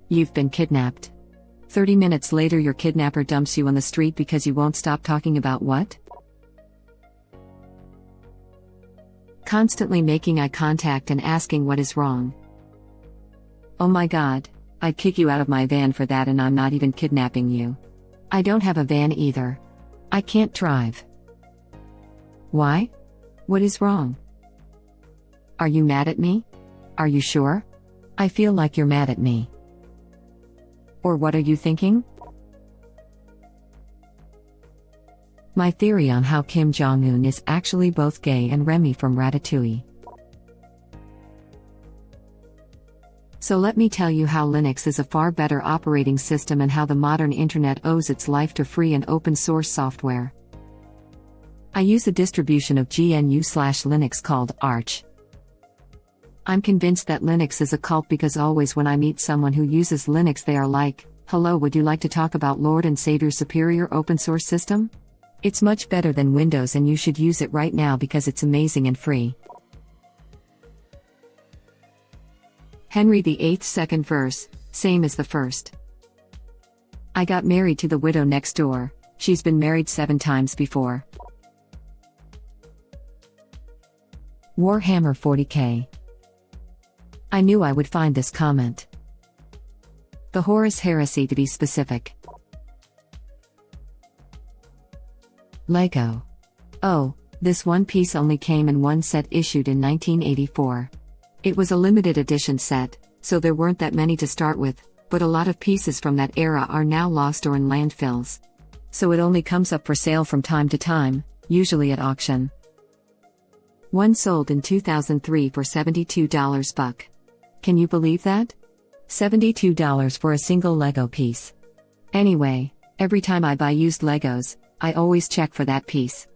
You've been kidnapped. 30 minutes later your kidnapper dumps you on the street because you won't stop talking about what? Constantly making eye contact and asking what is wrong. Oh my god, I'd kick you out of my van for that, and I'm not even kidnapping you. I don't have a van either. I can't drive. Why? What is wrong? Are you mad at me? Are you sure? I feel like you're mad at me. Or what are you thinking? My theory on how Kim Jong-un is actually both gay and Remy from Ratatouille. So let me tell you how Linux is a far better operating system and how the modern internet owes its life to free and open source software. I use a distribution of GNU/Linux called Arch. I'm convinced that Linux is a cult because always when I meet someone who uses Linux they are like, "Hello, would you like to talk about Lord and Savior's superior open source system? It's much better than Windows and you should use it right now because it's amazing and free." Henry VIII's second verse, same as the first. I got married to the widow next door, she's been married 7 times before. Warhammer 40k. I knew I would find this comment. The Horus Heresy to be specific. Lego. Oh, this one piece only came in one set issued in 1984. It was a limited edition set, so there weren't that many to start with, but a lot of pieces from that era are now lost or in landfills. So it only comes up for sale from time to time, usually at auction. One sold in 2003 for $72 buck. Can you believe that? $72 for a single Lego piece. Anyway, every time I buy used Legos, I always check for that piece.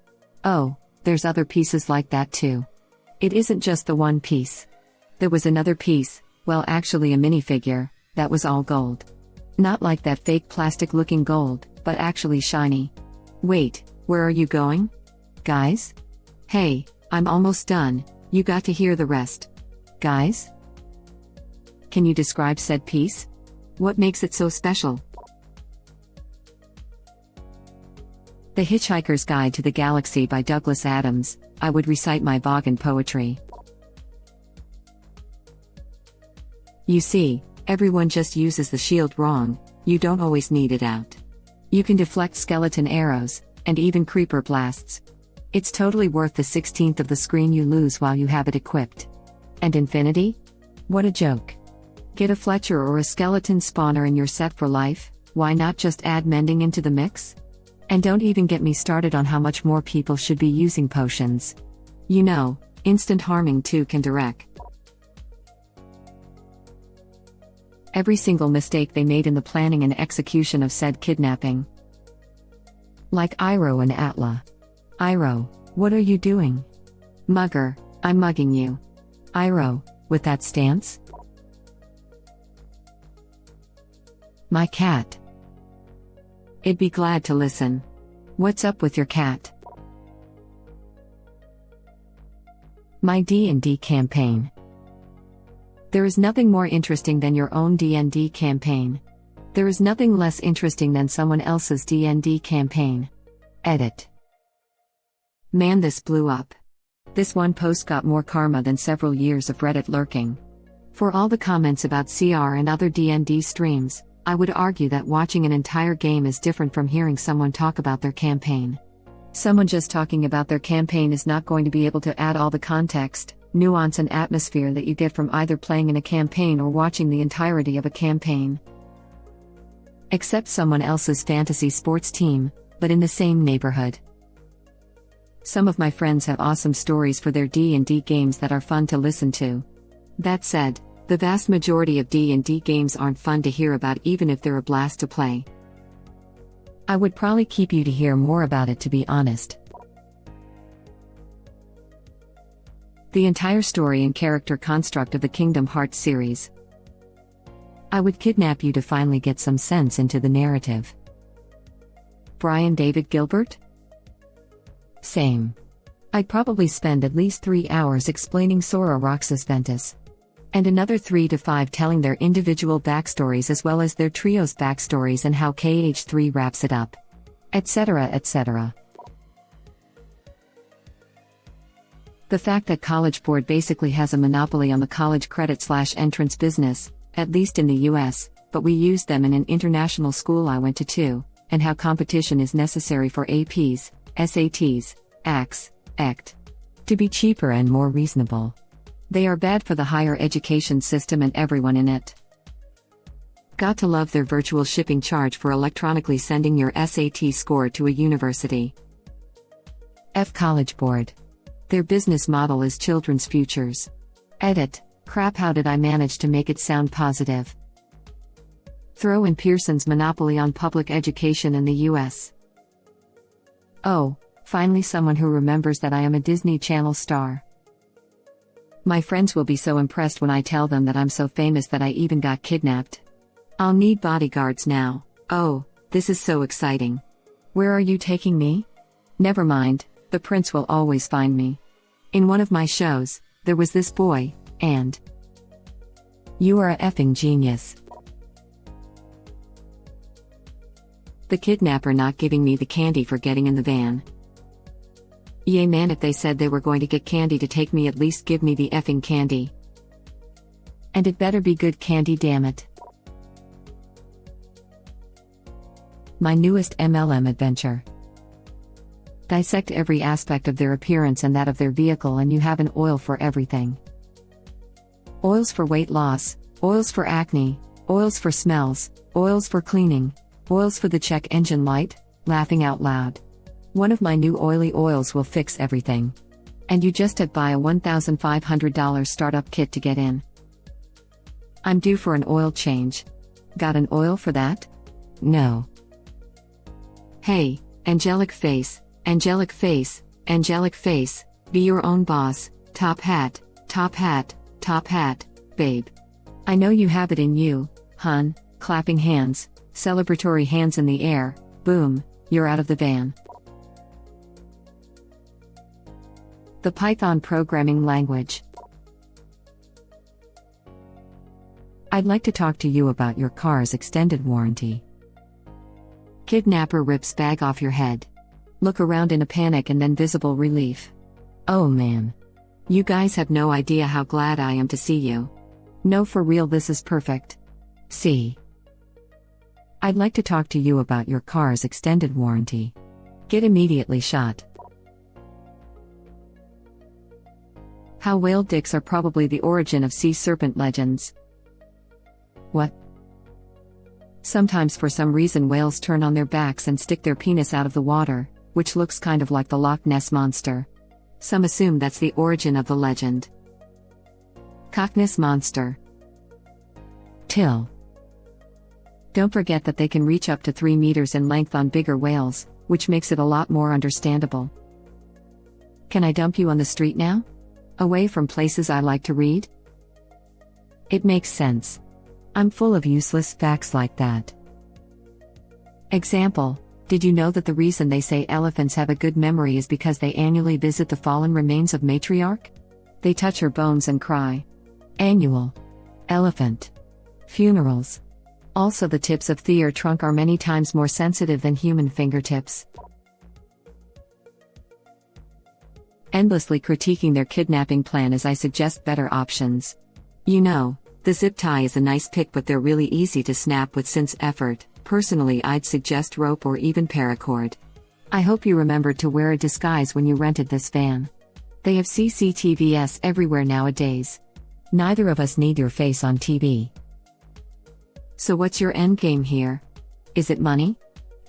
Oh, there's other pieces like that too. It isn't just the one piece. There was another piece, well actually a minifigure, that was all gold. Not like that fake plastic looking gold, but actually shiny. Wait, where are you going? Guys? Hey, I'm almost done, you got to hear the rest. Guys? Can you describe said piece? What makes it so special? The Hitchhiker's Guide to the Galaxy by Douglas Adams. I would recite my Vaughan poetry. You see, everyone just uses the shield wrong, you don't always need it out. You can deflect skeleton arrows, and even creeper blasts. It's totally worth the 16th of the screen you lose while you have it equipped. And infinity? What a joke. Get a Fletcher or a skeleton spawner in your set for life, why not just add mending into the mix? And don't even get me started on how much more people should be using potions. You know, instant harming too can direct. Every single mistake they made in the planning and execution of said kidnapping. Like Iroh and Atla. Iroh, what are you doing? Mugger, I'm mugging you. Iroh, with that stance? My cat. It'd be glad to listen. What's up with your cat? My D&D campaign. There is nothing more interesting than your own D&D campaign. There is nothing less interesting than someone else's D&D campaign. Edit. Man, this blew up. This one post got more karma than several years of Reddit lurking. For all the comments about CR and other D&D streams, I would argue that watching an entire game is different from hearing someone talk about their campaign. Someone just talking about their campaign is not going to be able to add all the context, nuance and atmosphere that you get from either playing in a campaign or watching the entirety of a campaign. Except someone else's fantasy sports team, but in the same neighborhood. Some of my friends have awesome stories for their D&D games that are fun to listen to. That said, the vast majority of D&D games aren't fun to hear about even if they're a blast to play. I would probably keep you to hear more about it, to be honest. The entire story and character construct of the Kingdom Hearts series. I would kidnap you to finally get some sense into the narrative. Brian David Gilbert? Same. I'd probably spend at least 3 hours explaining Sora Roxas Ventus. And another 3 to 5 telling their individual backstories as well as their trio's backstories and how KH3 wraps it up. Etc. etc. The fact that College Board basically has a monopoly on the college credit/entrance business, at least in the US, but we used them in an international school I went to too, and how competition is necessary for APs, SATs, ACTs, ECT. To be cheaper and more reasonable. They are bad for the higher education system and everyone in it. Got to love their virtual shipping charge for electronically sending your SAT score to a university. F College Board. Their business model is children's futures. Edit. Crap, how did I manage to make it sound positive? Throw in Pearson's monopoly on public education in the US. Oh, finally someone who remembers that I am a Disney Channel star. My friends will be so impressed when I tell them that I'm so famous that I even got kidnapped. I'll need bodyguards now. Oh, this is so exciting. Where are you taking me? Never mind, the prince will always find me. In one of my shows, there was this boy, and you are a effing genius. The kidnapper not giving me the candy for getting in the van. Yay man, if they said they were going to get candy to take me, at least give me the effing candy. And it better be good candy, damn it. My newest MLM adventure. Dissect every aspect of their appearance and that of their vehicle, and you have an oil for everything. Oils for weight loss, oils for acne, oils for smells, oils for cleaning, oils for the check engine light, laughing out loud. One of my new oily oils will fix everything. And you just had buy a $1,500 startup kit to get in. I'm due for an oil change. Got an oil for that? No. Hey, angelic face, angelic face, angelic face, be your own boss, top hat, top hat, top hat, babe. I know you have it in you, hun, clapping hands, celebratory hands in the air, boom, you're out of the van. The Python programming language. I'd like to talk to you about your car's extended warranty. Kidnapper rips bag off your head. Look around in a panic and then visible relief. Oh man. You guys have no idea how glad I am to see you. No, for real, this is perfect. See. I'd like to talk to you about your car's extended warranty. Get immediately shot. How whale dicks are probably the origin of sea serpent legends. What? Sometimes for some reason whales turn on their backs and stick their penis out of the water, which looks kind of like the Loch Ness Monster. Some assume that's the origin of the legend. Loch Ness Monster. Till. Don't forget that they can reach up to 3 meters in length on bigger whales, which makes it a lot more understandable. Can I dump you on the street now? Away from places I like to read? It makes sense. I'm full of useless facts like that. Example, did you know that the reason they say elephants have a good memory is because they annually visit the fallen remains of matriarch? They touch her bones and cry. Annual. Elephant. Funerals. Also, the tips of their trunk are many times more sensitive than human fingertips. Endlessly critiquing their kidnapping plan as I suggest better options. You know, the zip tie is a nice pick, but they're really easy to snap with since effort. Personally, I'd suggest rope or even paracord. I hope you remembered to wear a disguise when you rented this van. They have CCTVs everywhere nowadays. Neither of us need your face on TV. So what's your endgame here? Is it money?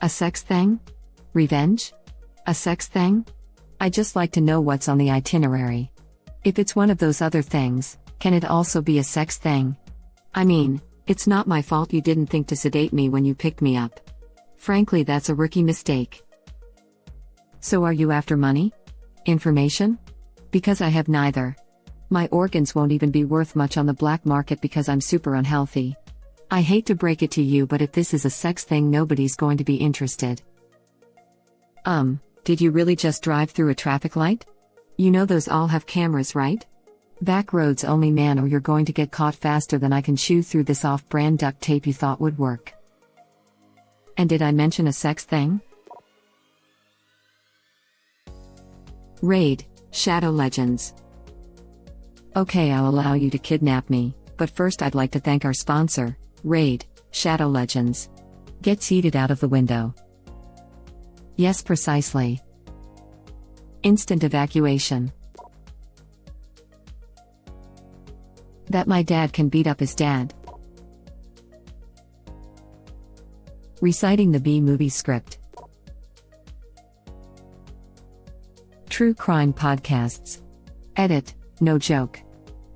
A sex thing? Revenge? A sex thing? I just like to know what's on the itinerary. If it's one of those other things, can it also be a sex thing? I mean, it's not my fault you didn't think to sedate me when you picked me up. Frankly, that's a rookie mistake. So are you after money? Information? Because I have neither. My organs won't even be worth much on the black market because I'm super unhealthy. I hate to break it to you, but if this is a sex thing, nobody's going to be interested. Did you really just drive through a traffic light? You know those all have cameras, right? Back roads only, man, or you're going to get caught faster than I can chew through this off-brand duct tape you thought would work. And did I mention a sex thing? Raid, Shadow Legends. Okay, I'll allow you to kidnap me, but first I'd like to thank our sponsor, Raid, Shadow Legends. Get seated out of the window. Yes, precisely. Instant evacuation. That my dad can beat up his dad. Reciting the B-movie script. True crime podcasts. Edit, no joke.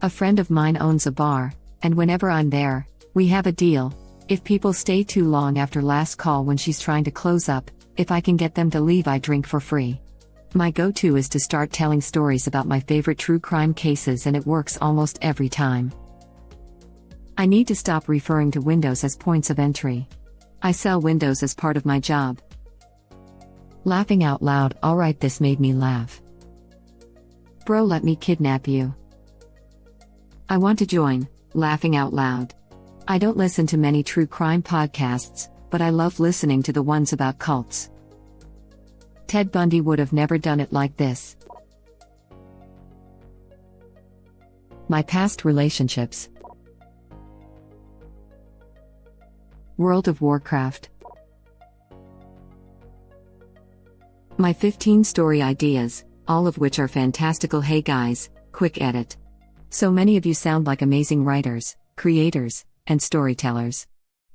A friend of mine owns a bar, and whenever I'm there, we have a deal. If people stay too long after last call when she's trying to close up, if I can get them to leave, I drink for free. My go-to is to start telling stories about my favorite true crime cases, and it works almost every time. I need to stop referring to windows as points of entry. I sell windows as part of my job. Laughing out loud. Alright, this made me laugh. Bro, let me kidnap you. I want to join, laughing out loud. I don't listen to many true crime podcasts, but I love listening to the ones about cults. Ted Bundy would have never done it like this. My past relationships. World of Warcraft. My 15 story ideas, all of which are fantastical. Hey guys, quick edit. So many of you sound like amazing writers, creators, and storytellers.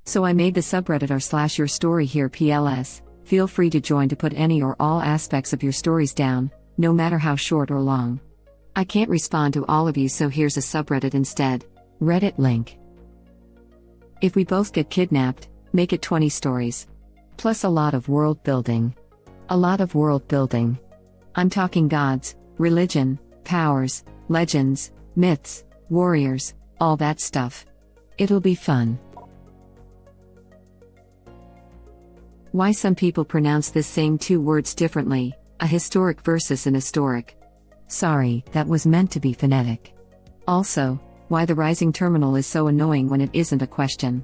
So I made the subreddit r/your story here. PLS, feel free to join to put any or all aspects of your stories down, no matter how short or long. I can't respond to all of you, so here's a subreddit instead. Reddit link. If we both get kidnapped, make it 20 stories. Plus a lot of world building. A lot of world building. I'm talking gods, religion, powers, legends, myths, warriors, all that stuff. It'll be fun. Why some people pronounce this same two words differently, a historic versus an historic. Sorry, that was meant to be phonetic. Also, why the rising terminal is so annoying when it isn't a question.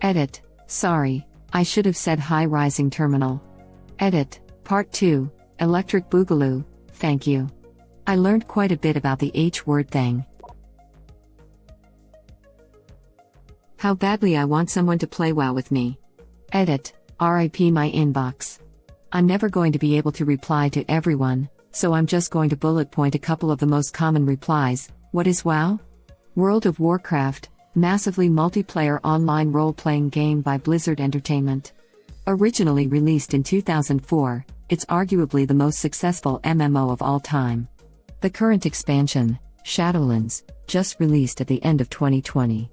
Edit, sorry, I should have said high rising terminal. Edit, part 2, electric boogaloo, thank you. I learned quite a bit about the H word thing. How badly I want someone to play WoW with me. Edit, RIP my inbox. I'm never going to be able to reply to everyone, so I'm just going to bullet point a couple of the most common replies. What is WoW? World of Warcraft, massively multiplayer online role-playing game by Blizzard Entertainment. Originally released in 2004, it's arguably the most successful MMO of all time. The current expansion, Shadowlands, just released at the end of 2020.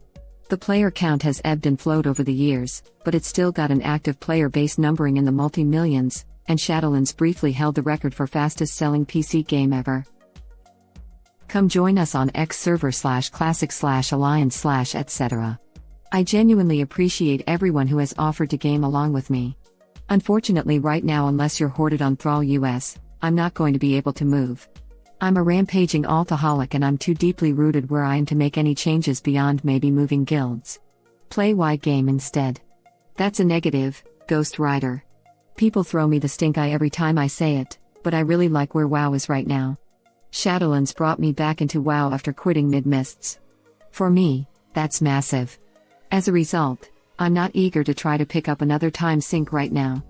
The player count has ebbed and flowed over the years, but it's still got an active player base numbering in the multi-millions, and Shadowlands briefly held the record for fastest-selling PC game ever. Come join us on X server /classic /alliance etc. I genuinely appreciate everyone who has offered to game along with me. Unfortunately right now, unless you're hoarded on Thrall US, I'm not going to be able to move. I'm a rampaging altaholic and I'm too deeply rooted where I am to make any changes beyond maybe moving guilds. Play wide game instead. That's a negative, Ghost Rider. People throw me the stink eye every time I say it, but I really like where WoW is right now. Shadowlands brought me back into WoW after quitting mid-mists. For me, that's massive. As a result, I'm not eager to try to pick up another time sink right now.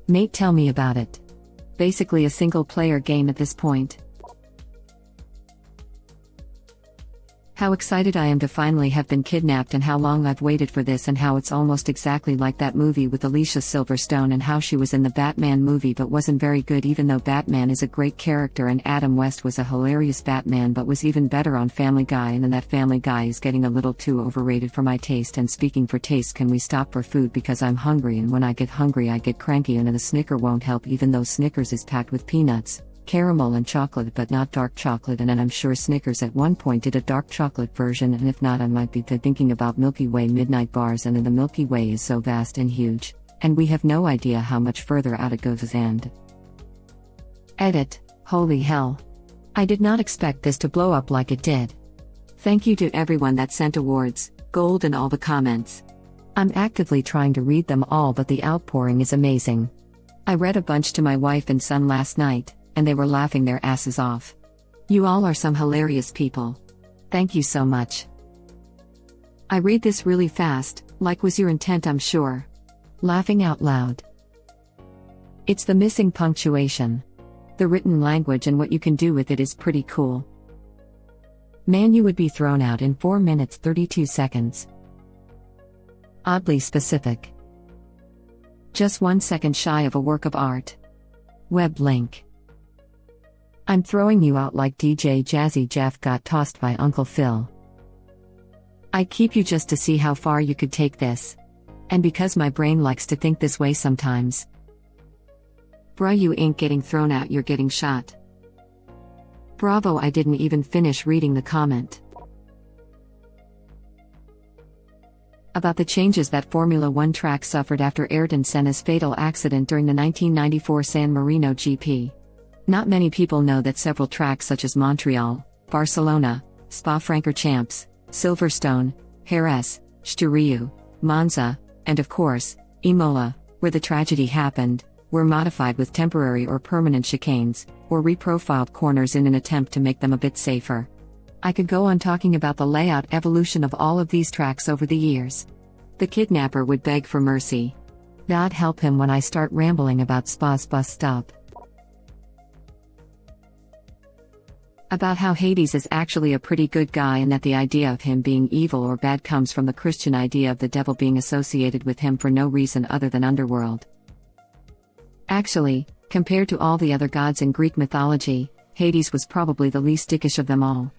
Mate, tell me about it. Basically a single-player game at this point. How excited I am to finally have been kidnapped, and how long I've waited for this, and how it's almost exactly like that movie with Alicia Silverstone, and how she was in the Batman movie but wasn't very good, even though Batman is a great character and Adam West was a hilarious Batman but was even better on Family Guy, and then that Family Guy is getting a little too overrated for my taste. And speaking for taste, can we stop for food, because I'm hungry, and when I get hungry I get cranky, and the Snicker won't help, even though Snickers is packed with peanuts, caramel and chocolate but not dark chocolate, and I'm sure Snickers at one point did a dark chocolate version, and if not I might be thinking about Milky Way midnight bars, and then the Milky Way is so vast and huge, and we have no idea how much further out it goes. And edit, holy hell. I did not expect this to blow up like it did. Thank you to everyone that sent awards, gold and all the comments. I'm actively trying to read them all, but the outpouring is amazing. I read a bunch to my wife and son last night, and they were laughing their asses off. You all are some hilarious people. Thank you so much. I read this really fast, like was your intent, I'm sure. Laughing out loud. It's the missing punctuation. The written language and what you can do with it is pretty cool. Man, you would be thrown out in 4 minutes 32 seconds. Oddly specific. Just 1 second shy of a work of art. Web link. I'm throwing you out like DJ Jazzy Jeff got tossed by Uncle Phil. I keep you just to see how far you could take this. And because my brain likes to think this way sometimes. Bruh, you ain't getting thrown out, you're getting shot. Bravo, I didn't even finish reading the comment. About the changes that Formula One track suffered after Ayrton Senna's fatal accident during the 1994 San Marino GP. Not many people know that several tracks such as Montreal, Barcelona, Spa-Francorchamps, Silverstone, Jerez, Estoril, Monza, and of course, Imola, where the tragedy happened, were modified with temporary or permanent chicanes, or reprofiled corners in an attempt to make them a bit safer. I could go on talking about the layout evolution of all of these tracks over the years. The kidnapper would beg for mercy. God help him when I start rambling about Spa's bus stop. About how Hades is actually a pretty good guy and that the idea of him being evil or bad comes from the Christian idea of the devil being associated with him for no reason other than underworld. Actually, compared to all the other gods in Greek mythology, Hades was probably the least dickish of them all.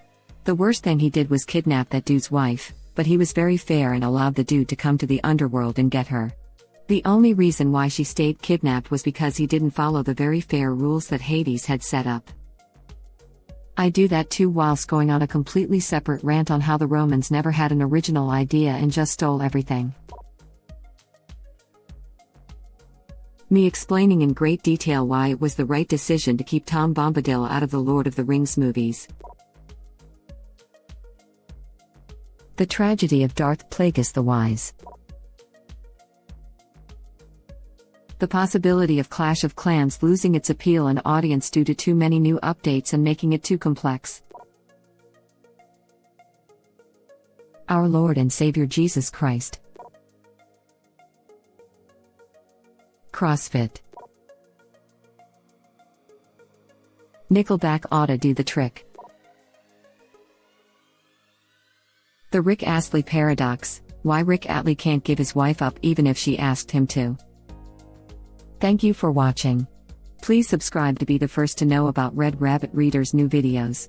The worst thing he did was kidnap that dude's wife, but he was very fair and allowed the dude to come to the underworld and get her. The only reason why she stayed kidnapped was because he didn't follow the very fair rules that Hades had set up. I do that too whilst going on a completely separate rant on how the Romans never had an original idea and just stole everything. Me explaining in great detail why it was the right decision to keep Tom Bombadil out of the Lord of the Rings movies. The tragedy of Darth Plagueis the Wise. The possibility of Clash of Clans losing its appeal and audience due to too many new updates and making it too complex. Our Lord and Savior Jesus Christ. CrossFit. Nickelback oughta do the trick. The Rick Astley paradox, why Rick Astley can't give his wife up even if she asked him to. Thank you for watching. Please subscribe to be the first to know about Red Rabbit Reader's new videos.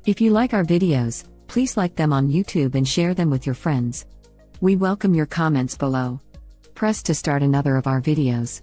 If you like our videos, please like them on YouTube and share them with your friends. We welcome your comments below. Press to start another of our videos.